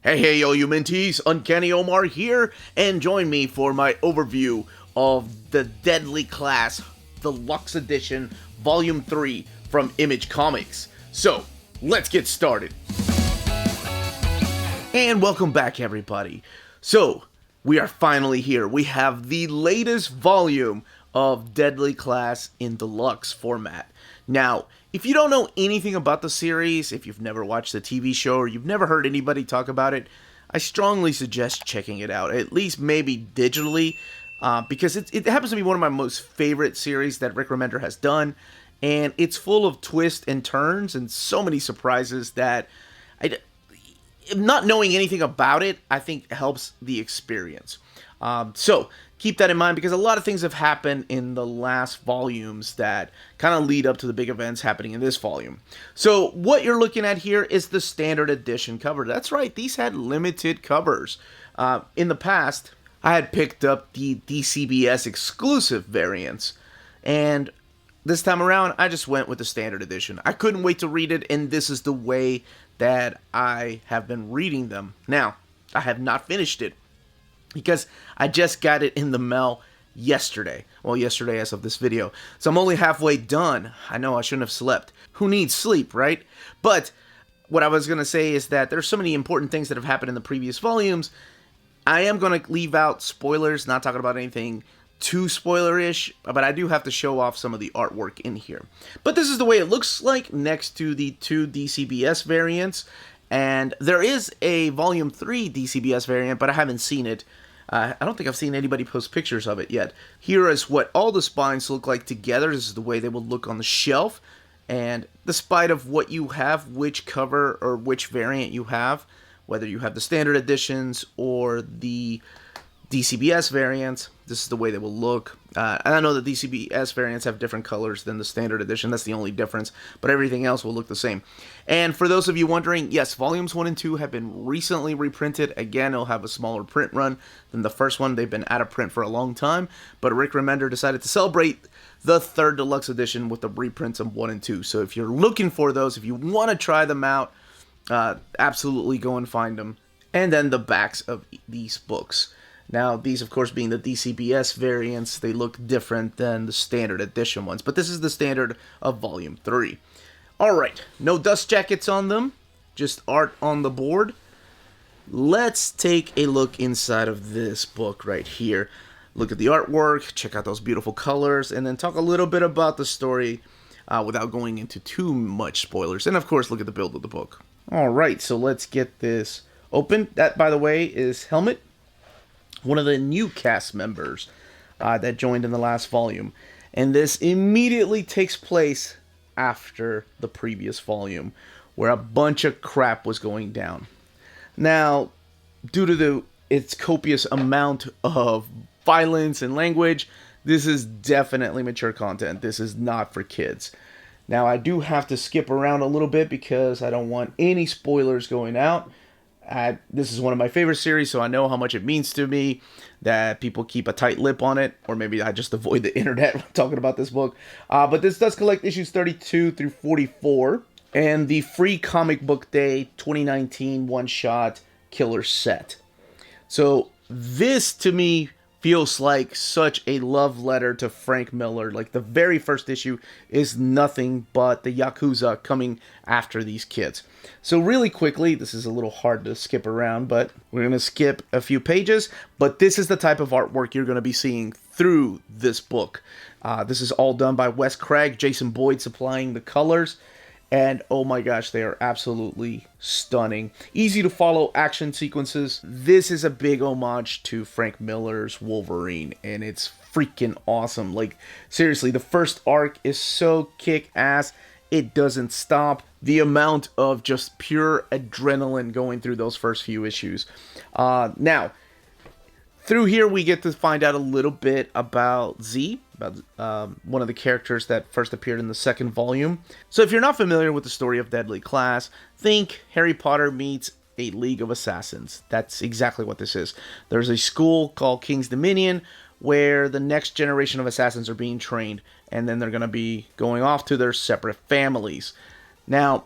Hey, yo, you Minties, Uncanny Omar here, and join me for my overview of the Deadly Class Deluxe Edition Volume 3 from Image Comics. So, let's get started. And welcome back, everybody. So, we are finally here. We have the latest volume of Deadly Class in deluxe format. Now, if you don't know anything about the series, if you've never watched the TV show or you've never heard anybody talk about it, I strongly suggest checking it out, at least maybe digitally, because it happens to be one of my most favorite series that Rick Remender has done, and it's full of twists and turns and so many surprises that not knowing anything about it, I think helps the experience. So keep that in mind because a lot of things have happened in the last volumes that kind of lead up to the big events happening in this volume. So what you're looking at here is the standard edition cover. That's right, these had limited covers. In the past, I had picked up the DCBS exclusive variants, and this time around, I just went with the standard edition. I couldn't wait to read it, and this is the way that I have been reading them. Now, I have not finished it, because I just got it in the mail yesterday. Well, yesterday as of this video. So I'm only halfway done. I know I shouldn't have slept. Who needs sleep, right? But what I was going to say is that there's so many important things that have happened in the previous volumes. I am going to leave out spoilers, not talking about anything too spoilerish, but I do have to show off some of the artwork in here. But this is the way it looks like next to the two DCBS variants. And there is a Volume 3 DCBS variant, but I haven't seen it. I don't think I've seen anybody post pictures of it yet. Here is what all the spines look like together. This is the way they will look on the shelf. And despite of what you have, which cover or which variant you have, whether you have the standard editions or the DCBS variants, this is the way they will look. And I know the DCBS variants have different colors than the standard edition. That's the only difference. But everything else will look the same. And for those of you wondering, yes, Volumes 1 and 2 have been recently reprinted. Again, it'll have a smaller print run than the first one. They've been out of print for a long time. But Rick Remender decided to celebrate the third deluxe edition with the reprints of 1 and 2. So if you're looking for those, if you want to try them out, absolutely go and find them. And then the backs of these books. Now, these, of course, being the DCBS variants, they look different than the standard edition ones. But this is the standard of Volume 3. Alright, no dust jackets on them, just art on the board. Let's take a look inside of this book right here. Look at the artwork, check out those beautiful colors, and then talk a little bit about the story without going into too much spoilers. And, of course, look at the build of the book. Alright, so let's get this open. That, by the way, is Helmet, one of the new cast members that joined in the last volume. And this immediately takes place after the previous volume, where a bunch of crap was going down. Now, due to its copious amount of violence and language, this is definitely mature content. This is not for kids. Now, I do have to skip around a little bit because I don't want any spoilers going out. This is one of my favorite series, so I know how much it means to me that people keep a tight lip on it, or maybe I just avoid the internet when talking about this book. But this does collect issues 32 through 44, and the free Comic Book Day 2019 one-shot killer set. So this, to me, feels like such a love letter to Frank Miller. Like, the very first issue is nothing but the Yakuza coming after these kids. So really quickly, this is a little hard to skip around, but we're going to skip a few pages. But this is the type of artwork you're going to be seeing through this book. This is all done by Wes Craig, Jason Boyd supplying the colors. And oh my gosh, they are absolutely stunning. Easy to follow action sequences. This is a big homage to Frank Miller's Wolverine, and it's freaking awesome. Like, seriously, the first arc is so kick-ass, it doesn't stop. The amount of just pure adrenaline going through those first few issues. Now, through here, we get to find out a little bit about Z, about one of the characters that first appeared in the second volume. So if you're not familiar with the story of Deadly Class, think Harry Potter meets a League of Assassins. That's exactly what this is. There's a school called King's Dominion where the next generation of assassins are being trained, and then they're going to be going off to their separate families. Now,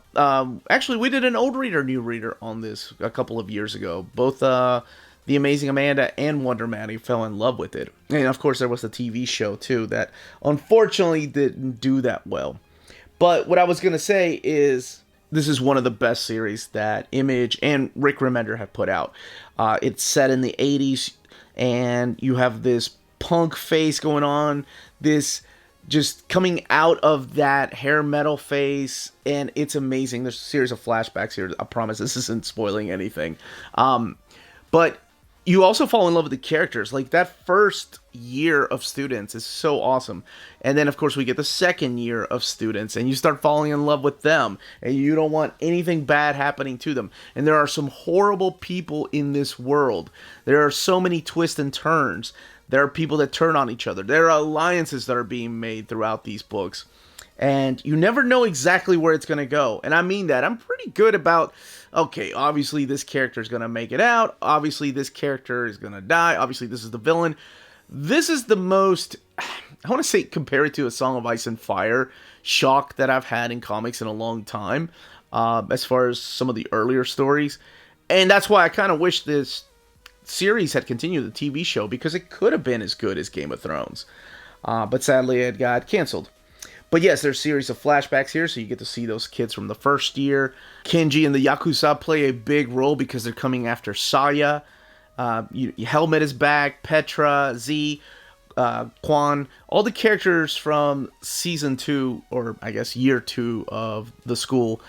actually, we did an old reader, new reader on this a couple of years ago. Both The Amazing Amanda and Wonder Maddie fell in love with it. And of course, there was the TV show too that unfortunately didn't do that well. But what I was going to say is this is one of the best series that Image and Rick Remender have put out. It's set in the 80s, and you have this punk face going on, this just coming out of that hair metal face, and it's amazing. There's a series of flashbacks here. I promise this isn't spoiling anything. But you also fall in love with the characters. Like, that first year of students is so awesome. And then, of course, we get the second year of students, and you start falling in love with them, and you don't want anything bad happening to them. And there are some horrible people in this world. There are so many twists and turns. There are people that turn on each other. There are alliances that are being made throughout these books. And you never know exactly where it's going to go. And I mean that. I'm pretty good about, okay, obviously this character is going to make it out. Obviously this character is going to die. Obviously this is the villain. This is the most, I want to say, compare it to A Song of Ice and Fire shock that I've had in comics in a long time, as far as some of the earlier stories. And that's why I kind of wish this series had continued, the TV show, because it could have been as good as Game of Thrones. But sadly it got canceled. But yes, there's a series of flashbacks here, so you get to see those kids from the first year. Kenji and the Yakuza play a big role because they're coming after Saya. Helmet is back, Petra, Z, Quan, all the characters from season 2, or I guess year 2 of the school,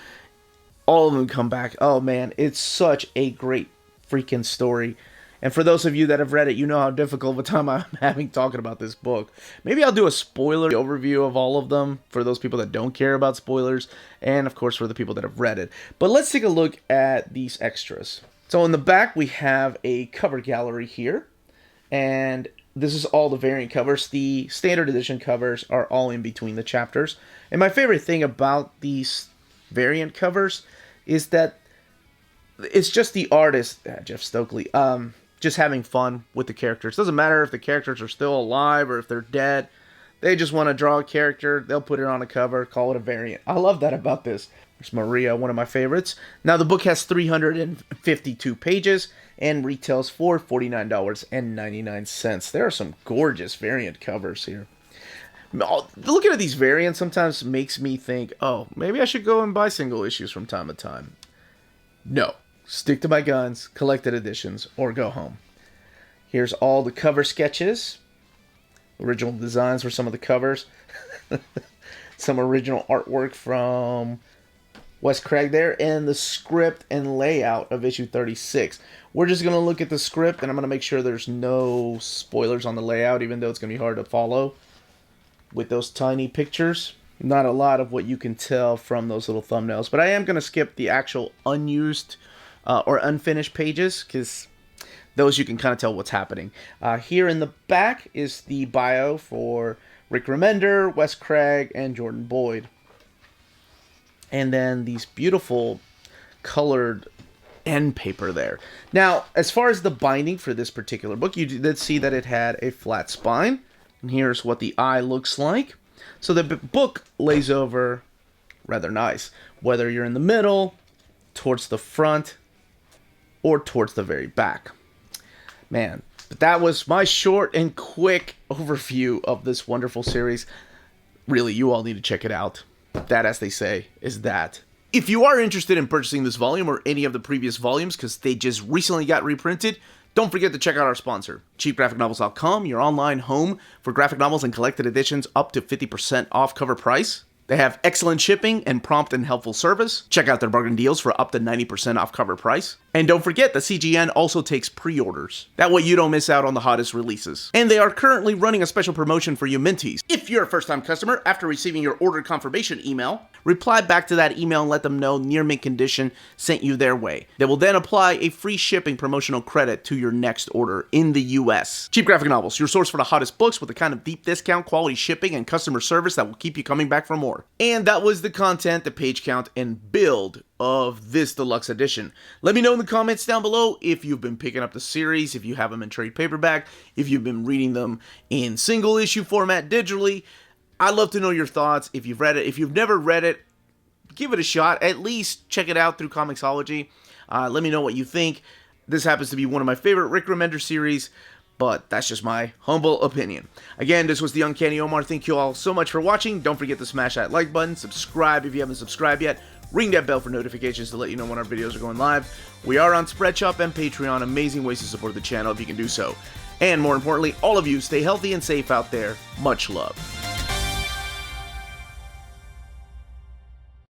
all of them come back. Oh man, it's such a great freaking story. And for those of you that have read it, you know how difficult of a time I'm having talking about this book. Maybe I'll do a spoiler overview of all of them for those people that don't care about spoilers, and of course for the people that have read it. But let's take a look at these extras. So in the back we have a cover gallery here, and this is all the variant covers. The standard edition covers are all in between the chapters. And my favorite thing about these variant covers is that it's just the artist, Jeff Stokely, just having fun with the characters. Doesn't matter if the characters are still alive or if they're dead. They just want to draw a character. They'll put it on a cover, call it a variant. I love that about this. There's Maria, one of my favorites. Now, the book has 352 pages and retails for $49.99. There are some gorgeous variant covers here. Looking at these variants sometimes makes me think, oh, maybe I should go and buy single issues from time to time. No. Stick to my guns, collected editions, or go home. Here's all the cover sketches. Original designs for some of the covers. Some original artwork from Wes Craig there, and the script and layout of issue 36. We're just going to look at the script, and I'm going to make sure there's no spoilers on the layout, even though it's going to be hard to follow with those tiny pictures. Not a lot of what you can tell from those little thumbnails, but I am going to skip the actual unused or unfinished pages, because those you can kind of tell what's happening. Here in the back is the bio for Rick Remender, Wes Craig, and Jordan Boyd. And then these beautiful colored end paper there. Now, as far as the binding for this particular book, you did see that it had a flat spine. And here's what the eye looks like. So the book lays over rather nice, whether you're in the middle, towards the front, or towards the very back. Man, but that was my short and quick overview of this wonderful series. Really, you all need to check it out. That, as they say, is that. If you are interested in purchasing this volume or any of the previous volumes, because they just recently got reprinted, don't forget to check out our sponsor, cheapgraphicnovels.com, your online home for graphic novels and collected editions up to 50% off cover price. They have excellent shipping and prompt and helpful service. Check out their bargain deals for up to 90% off cover price. And don't forget that CGN also takes pre-orders. That way you don't miss out on the hottest releases. And they are currently running a special promotion for you Minties. If you're a first-time customer, after receiving your order confirmation email, reply back to that email and let them know Near Mint Condition sent you their way. They will then apply a free shipping promotional credit to your next order in the US. Cheap Graphic Novels, your source for the hottest books with the kind of deep discount, quality shipping, and customer service that will keep you coming back for more. And that was the content, the page count, and build of this deluxe edition. Let me know in the comments down below if you've been picking up the series, if you have them in trade paperback, if you've been reading them in single issue format digitally. I'd love to know your thoughts. If you've read it, if you've never read it, give it a shot. At least check it out through Comixology. Let me know what you think. This happens to be one of my favorite Rick Remender series, but that's just my humble opinion. Again, this was the Uncanny Omar. Thank you all so much for watching. Don't forget to smash that like button, subscribe if you haven't subscribed yet, ring that bell for notifications to let you know when our videos are going live. We are on Spreadshop and Patreon, amazing ways to support the channel if you can do so. And more importantly, all of you, stay healthy and safe out there. Much love.